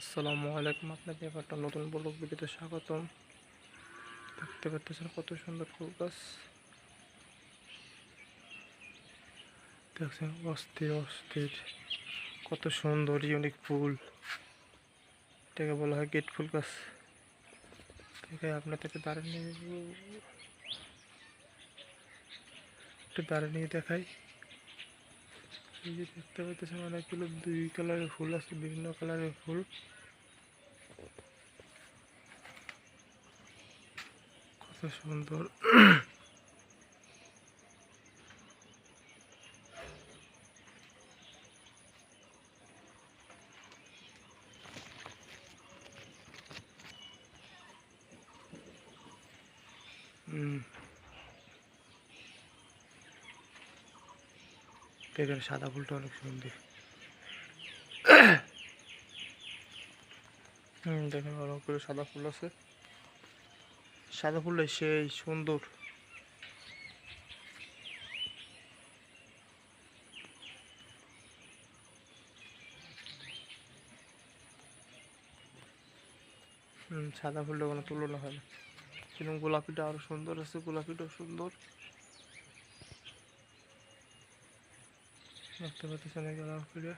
আসসালামু আলাইকুম, আপনাকে একটা নতুন ব্লগ ভিডিওতে স্বাগতম। দেখতে পাচ্ছেন কত সুন্দর ফুল গাছ, দেখছেন অস্থির অস্থির কত সুন্দর ইউনিক ফুল। এটাকে বলা হয় গেট ফুল গাছ। থেকে আপনাদেরকে দাঁড়িয়ে নিয়ে দেখাই। এই যে দেখতে পাচ্ছেন অনেকগুলো দুই কালারের ফুল আছে, বিভিন্ন কালারের ফুল। কত সুন্দর। দেখেন সাদা ফুলটা অনেক সুন্দর। দেখেন অনেকগুলো সাদা ফুল আছে। সাদা ফুলটা সেই সুন্দর। সাদা ফুলটা কোনো তুলনা হয় না, কিন্তু গোলাপিটা আরো সুন্দর আছে। গোলাপিটাও সুন্দর। দেখতে পাচ্ছেন গোলাপিটা।